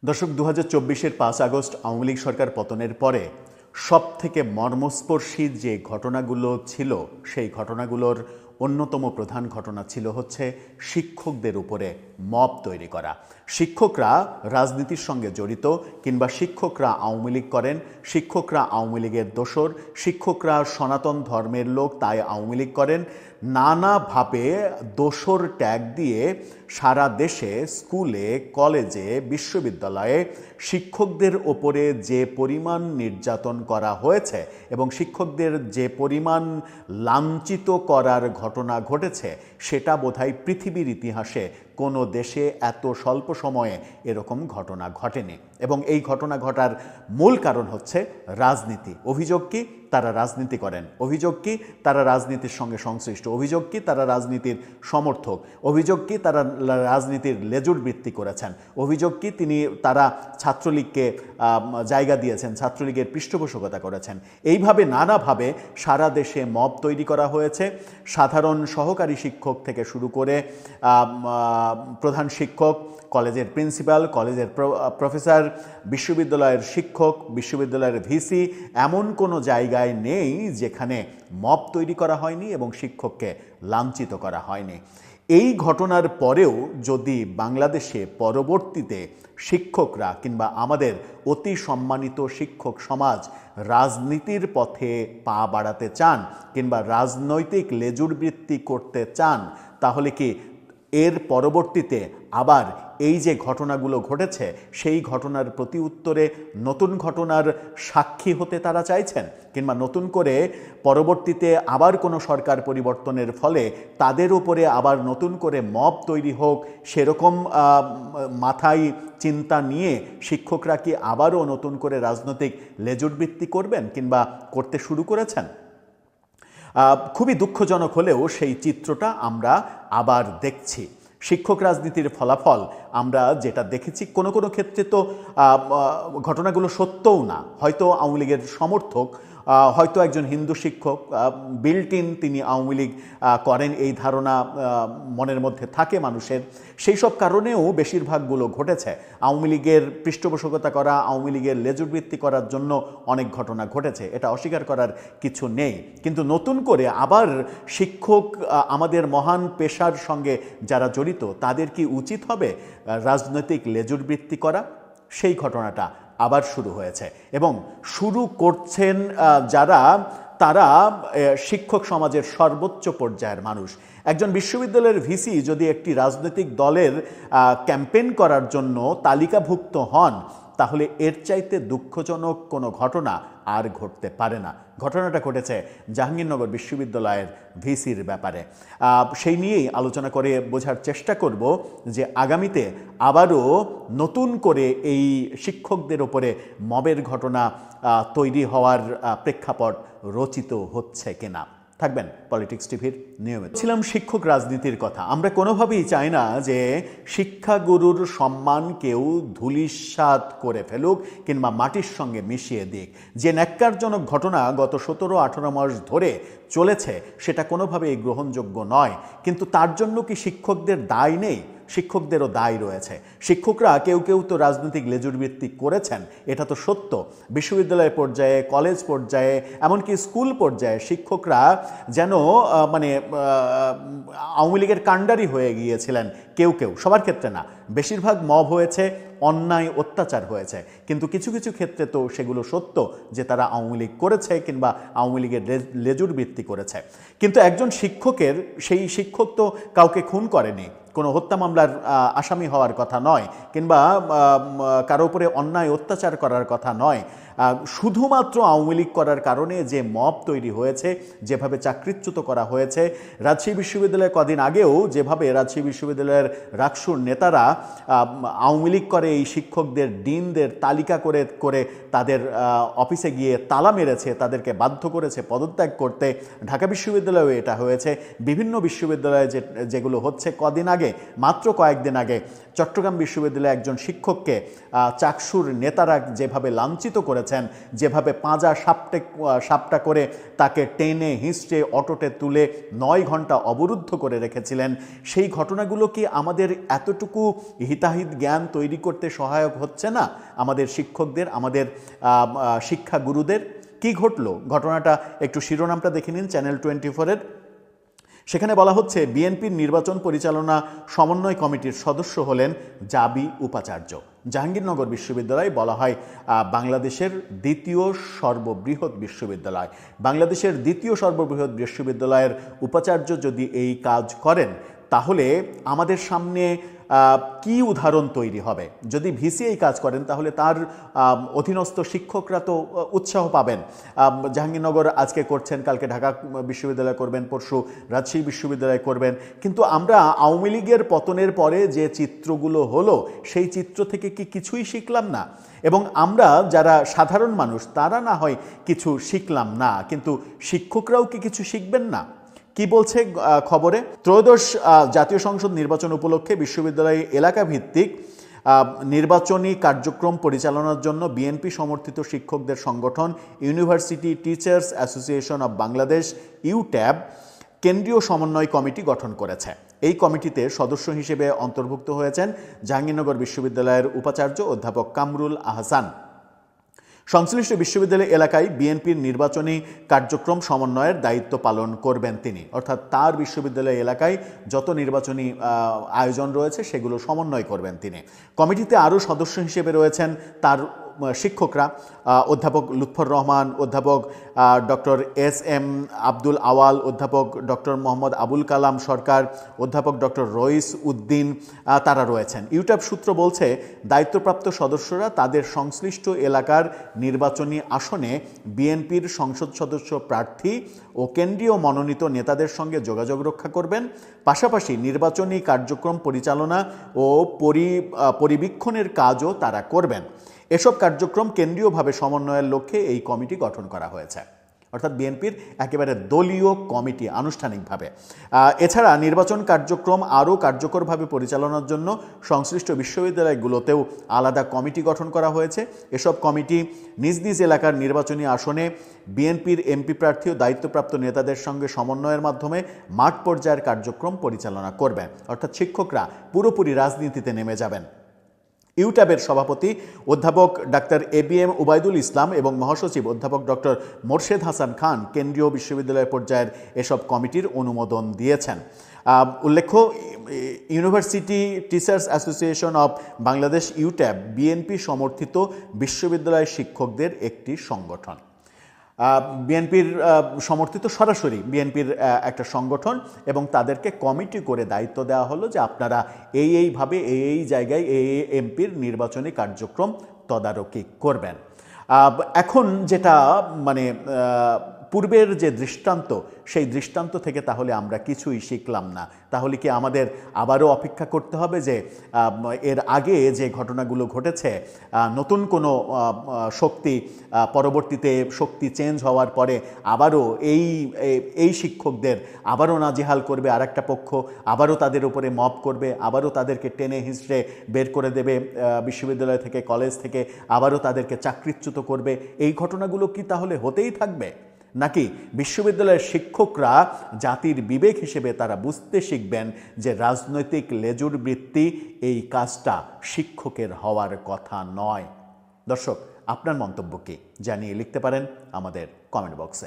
দর্শক ২০২৪-এর ৫ আগস্ট আওয়ামী লীগ সরকার পতনের পরে সবথেকে মর্মস্পর্শী যে ঘটনাগুলো ছিল সেই ঘটনাগুলোর অন্যতম প্রধান ঘটনা ছিল হচ্ছে শিক্ষকদের উপরে মব তৈরি করা। শিক্ষকরা রাজনীতির সঙ্গে জড়িত কিংবা শিক্ষকরা আওয়ামী লীগ করেন, শিক্ষকরা আওয়ামী লীগের দোসর, শিক্ষকরা সনাতন ধর্মের লোক তাই আওয়ামী লীগ করেন, নানাভাবে দোসর ট্যাগ দিয়ে সারা দেশে স্কুলে, কলেজে, বিশ্ববিদ্যালয়ে শিক্ষকদের ওপরে যে পরিমাণ নির্যাতন করা হয়েছে এবং শিক্ষকদের যে পরিমাণ লাঞ্ছিত করার ঘটনা ঘটেছে সেটা বোধহয় পৃথিবীর ইতিহাসে কোনো দেশে এত স্বল্প সময়ে এরকম ঘটনা ঘটেনি। এবং এই ঘটনা ঘটার মূল কারণ হচ্ছে রাজনীতি। অভিযোগ কি? তারা রাজনীতি করেন। অভিযোগ কি? তারা রাজনীতির সঙ্গে সংশ্লিষ্ট। অভিযোগ কি? তারা রাজনীতির সমর্থক। অভিযোগ কি? তারা রাজনীতির লেজুর বৃত্তি করেছেন। অভিযোগ কি? তারা ছাত্রলীগকে জায়গা দিয়েছেন, ছাত্রলীগের পৃষ্ঠপোষকতা করেছেন। এইভাবে নানাভাবে সারা দেশে মব তৈরি করা হয়েছে। সাধারণ সহকারী শিক্ষক থেকে শুরু করে প্রধান শিক্ষক, কলেজের প্রিন্সিপাল, কলেজের প্রফেসর, বিশ্ববিদ্যালয়ের শিক্ষক, বিশ্ববিদ্যালয়ের ভিসি, এমন কোনো জায়গায় নেই যেখানে মব তৈরি করা হয়নি এবং শিক্ষককে লাঞ্ছিত করা হয়নি। এই ঘটনার পরেও যদি বাংলাদেশে পরবর্তীতে শিক্ষকরা কিংবা আমাদের অতি সম্মানিত শিক্ষক সমাজ রাজনীতির পথে পা বাড়াতে চান কিংবা রাজনৈতিক লেজুরবৃত্তি করতে চান, তাহলে কি এর পরবর্তীতে আবার এই যে ঘটনাগুলো ঘটেছে সেই ঘটনার প্রতি উত্তরে নতুন ঘটনার সাক্ষী হতে তারা চাইছেন? কিংবা নতুন করে পরবর্তীতে আবার কোনো সরকার পরিবর্তনের ফলে তাদের উপরে আবার নতুন করে মব তৈরি হোক সেরকম মাথায় চিন্তা নিয়ে শিক্ষকরা কি আবারও নতুন করে রাজনৈতিক লেজুরবৃত্তি করবেন কিংবা করতে শুরু করেছেন? খুবই দুঃখজনক হলেও সেই চিত্রটা আমরা আবার দেখছি। শিক্ষক রাজনীতির ফলাফল আমরা যেটা দেখেছি, কোনো কোনো ক্ষেত্রে তো ঘটনাগুলো সত্যও না। হয়তো আওয়ামী লীগের সমর্থক, হয়তো একজন হিন্দু শিক্ষক, বিল্ট ইন তিনি আওয়ামী লীগ করেন এই ধারণা মনের মধ্যে থাকে মানুষের। সেই সব কারণেও বেশিরভাগগুলো ঘটেছে। আওয়ামী লীগের পৃষ্ঠপোষকতা করা, আওয়ামী লীগের লেজুরবৃত্তি করার জন্য অনেক ঘটনা ঘটেছে, এটা অস্বীকার করার কিছু নেই। কিন্তু নতুন করে আবার শিক্ষক, আমাদের মহান পেশার সঙ্গে যারা জড়িত, তাদের কি উচিত হবে রাজনৈতিক লেজুরবৃত্তি করা? সেই ঘটনাটা আবার শুরু হয়েছে এবং শুরু করছেন যারা, তারা শিক্ষক সমাজের সর্বোচ্চ পর্যায়ের মানুষ। একজন বিশ্ববিদ্যালয়ের ভিসি যদি একটি রাজনৈতিক দলের ক্যাম্পেইন করার জন্য তালিকাভুক্ত হন, তাহলে এর চাইতে দুঃখজনক কোনো ঘটনা আর ঘটতে পারে না। ঘটনাটা ঘটেছে জাহাঙ্গীরনগর বিশ্ববিদ্যালয়ের ভিসির ব্যাপারে। সেই নিয়েই আলোচনা করে বোঝার চেষ্টা করব যে আগামীতে আবারও নতুন করে এই শিক্ষকদের ওপরে মবের ঘটনা তৈরি হওয়ার প্রেক্ষাপট রচিত হচ্ছে কিনা। থাকবেন পলিটিক্স টিভির নিয়মিত। ছিলাম শিক্ষক রাজনীতির কথা। আমরা কোনোভাবেই চাই না যে শিক্ষাগুরুর সম্মান কেউ ধূলিসাৎ করে ফেলুক কিংবা মাটির সঙ্গে মিশিয়ে দিক। যে ন্যাক্কারজনক ঘটনা গত 17-18 মাস ধরে চলেছে সেটা কোনোভাবেই গ্রহণযোগ্য নয়। কিন্তু তার জন্য কি শিক্ষকদের দায় নেই? শিক্ষকদেরও দায় রয়েছে। শিক্ষকরা কেউ কেউ তো রাজনৈতিক লেজুরবৃত্তি করেছেন, এটা তো সত্য। বিশ্ববিদ্যালয় পর্যায়ে, কলেজ পর্যায়ে, এমনকি স্কুল পর্যায়ে শিক্ষকরা যেন আওয়ামী লীগের কাণ্ডারি হয়ে গিয়েছিলেন। কেউ কেউ, সবার ক্ষেত্রে না, বেশিরভাগ মব হয়েছে, অন্যায় অত্যাচার হয়েছে। কিন্তু কিছু কিছু ক্ষেত্রে তো সেগুলো সত্য যে তারা আওয়ামী লীগ করেছে কিংবা আওয়ামী লীগের লেজুরবৃত্তি করেছে। কিন্তু একজন শিক্ষকের, সেই শিক্ষক তো কাউকে খুন করেনি, কোনো হত্যা মামলার আসামি হওয়ার কথা নয়, কিংবা কারো উপরে অন্যায় অত্যাচার করার কথা নয়। শুধুমাত্র আওয়ামী লীগ করার কারণে যে মব তৈরি হয়েছে, যেভাবে চাকরিচ্যুত করা হয়েছে, রাজশাহী বিশ্ববিদ্যালয়ে কদিন আগেও যেভাবে রাজশাহী বিশ্ববিদ্যালয়ের রাকসুর নেতারা আওয়ামী লীগ করে এই শিক্ষকদের, ডিনদের তালিকা করে করে তাদের অফিসে গিয়ে তালা মেরেছে, তাদেরকে বাধ্য করেছে পদত্যাগ করতে। ঢাকা বিশ্ববিদ্যালয়েও এটা হয়েছে। বিভিন্ন বিশ্ববিদ্যালয়ে যেগুলো হচ্ছে, কদিন আগে, মাত্র কয়েকদিন আগে চট্টগ্রাম বিশ্ববিদ্যালয়ে একজন শিক্ষককে চাকসুর নেতারা যেভাবে লাঞ্ছিত করেছে, করেছেন, যেভাবে পাঁজা সাপটা করে তাকে টেনে হিঁচড়ে অটোতে তুলে 9 ঘন্টা অবরুদ্ধ করে রেখেছিলেন, সেই ঘটনাগুলো কি আমাদের এতটুকু হিতাহিত জ্ঞান তৈরি করতে সহায়ক হচ্ছে না আমাদের শিক্ষকদের, আমাদের শিক্ষাগুরুদের? কি ঘটলো ঘটনাটা একটু শিরোনামটা দেখে নিন চ্যানেল 24-এর। সেখানে বলা হচ্ছে, বিএনপির নির্বাচন পরিচালনা সমন্বয় কমিটির সদস্য হলেন জাবি উপাচার্য। জাহাঙ্গীরনগর বিশ্ববিদ্যালয় বলা হয় বাংলাদেশের দ্বিতীয় সর্ববৃহৎ বিশ্ববিদ্যালয়। বাংলাদেশের দ্বিতীয় সর্ববৃহৎ বিশ্ববিদ্যালয়ের উপাচার্য যদি এই কাজ করেন, তাহলে আমাদের সামনে কি উদাহরণ তৈরি হবে? যদি ভিসি এই কাজ করেন, তাহলে তার অধীনস্থ শিক্ষকরা তো উৎসাহ পাবেন। জাহাঙ্গীরনগর আজকে করছেন, কালকে ঢাকা বিশ্ববিদ্যালয় করবেন, পরশু রাজশাহী বিশ্ববিদ্যালয় করবেন। কিন্তু আমরা আওয়ামী লীগের পতনের পরে যে চিত্রগুলো হলো, সেই চিত্র থেকে কি কিছুই শিখলাম না? এবং আমরা যারা সাধারণ মানুষ, তারা না হয় কিছু শিখলাম না, কিন্তু শিক্ষকরাও কি কিছু শিখবেন না? কি বলছে খবরে? ত্রয়োদশ জাতীয় সংসদ নির্বাচন উপলক্ষে বিশ্ববিদ্যালয় এলাকা ভিত্তিক নির্বাচনী কার্যক্রম পরিচালনার জন্য বিএনপি সমর্থিত শিক্ষকদের সংগঠন university teachers association of Bangladesh ইউট্যাব কেন্দ্রীয় সমন্বয় কমিটি গঠন করেছে। এই কমিটিতে সদস্য হিসেবে অন্তর্ভুক্ত হয়েছেন জাহাঙ্গীরনগর বিশ্ববিদ্যালয়ের উপাচার্য অধ্যাপক কামরুল আহসান। সংশ্লিষ্ট বিশ্ববিদ্যালয় এলাকায় বিএনপির নির্বাচনী কার্যক্রম সমন্বয়ের দায়িত্ব পালন করবেন তিনি, অর্থাৎ তার বিশ্ববিদ্যালয় এলাকায় যত নির্বাচনী আয়োজন রয়েছে সেগুলো সমন্বয় করবেন তিনি। কমিটিতে আরও সদস্য হিসেবে রয়েছেন তার শিক্ষকরা, অধ্যাপক লুৎফর রহমান, অধ্যাপক ডক্টর এস.এম. আব্দুল আওয়াল, অধ্যাপক ডক্টর মোহাম্মদ আবুল কালাম সরকার, অধ্যাপক ডক্টর রইস উদ্দিন, তারা রয়েছেন। ইউট্যাব সূত্র বলছে, দায়িত্বপ্রাপ্ত সদস্যরা তাদের সংশ্লিষ্ট এলাকার নির্বাচনী আসনে বিএনপির সংসদ সদস্য প্রার্থী ও কেন্দ্রীয় মনোনীত নেতাদের সঙ্গে যোগাযোগ রক্ষা করবেন। পাশাপাশি নির্বাচনী কার্যক্রম পরিচালনা ও পরিবীক্ষণের কাজও তারা করবেন। এসব কার্যক্রম কেন্দ্রীয়ভাবে সমন্বয়ের লক্ষ্যে এই কমিটি গঠন করা হয়েছে, অর্থাৎ বিএনপির একেবারে দলীয় কমিটি আনুষ্ঠানিকভাবে। এছাড়া নির্বাচন কার্যক্রম আরও কার্যকরভাবে পরিচালনার জন্য সংশ্লিষ্ট বিশ্ববিদ্যালয়গুলোতেও আলাদা কমিটি গঠন করা হয়েছে। এসব কমিটি নিজ নিজ এলাকার নির্বাচনী আসনে বিএনপির এমপি প্রার্থী ও দায়িত্বপ্রাপ্ত নেতাদের সঙ্গে সমন্বয়ের মাধ্যমে মাঠ পর্যায়ের কার্যক্রম পরিচালনা করবেন, অর্থাৎ শিক্ষকরা পুরোপুরি রাজনীতিতে নেমে যাবেন। ইউট্যাবের সভাপতি অধ্যাপক ডাক্তার এবিএম উবাইদুল ইসলাম এবং মহাসচিব অধ্যাপক ডক্টর মোর্শেদ হাসান খান কেন্দ্রীয় বিশ্ববিদ্যালয় পর্যায়ের এসব কমিটির অনুমোদন দিয়েছেন। উল্লেখ্য, university teachers association of Bangladesh ইউট্যাব BNP সমর্থিত বিশ্ববিদ্যালয় শিক্ষকদের একটি সংগঠন। বিএনপির সমর্থিত, সরাসরি বিএনপির একটা সংগঠন, এবং তাদেরকে কমিটি করে দায়িত্ব দেওয়া হলো যে আপনারা এইভাবে এই জায়গায় এই এমপির নির্বাচনী কার্যক্রম তদারকি করবেন। এখন যেটা মানে পূর্বের যে দৃষ্টান্ত, সেই দৃষ্টান্ত থেকে তাহলে আমরা কিছুই শিখলাম না। তাহলে কি আমাদের আবারও অপেক্ষা করতে হবে যে এর আগে যে ঘটনাগুলো ঘটেছে, নতুন কোনো শক্তি পরবর্তীতে শক্তি চেঞ্জ হওয়ার পরে আবারও এই শিক্ষকদের আবারও নাজেহাল করবে আরেকটা পক্ষ, আবারও তাদের উপরে মব করবে, আবারও তাদেরকে টেনে হিঁচড়ে বের করে দেবে বিশ্ববিদ্যালয় থেকে, কলেজ থেকে, আবারও তাদেরকে চাকরিচ্যুত করবে? এই ঘটনাগুলো কি তাহলে হতেই থাকবে? নাকি বিশ্ববিদ্যালয়ের শিক্ষকরা জাতির বিবেক হিসেবে তারা বুঝতে শিখবেন যে রাজনৈতিক লেজুর বৃত্তি এই কাজটা শিক্ষকের হওয়ার কথা নয়? দর্শক, আপনার মন্তব্য কি জানিয়ে লিখতে পারেন আমাদের কমেন্ট বক্সে।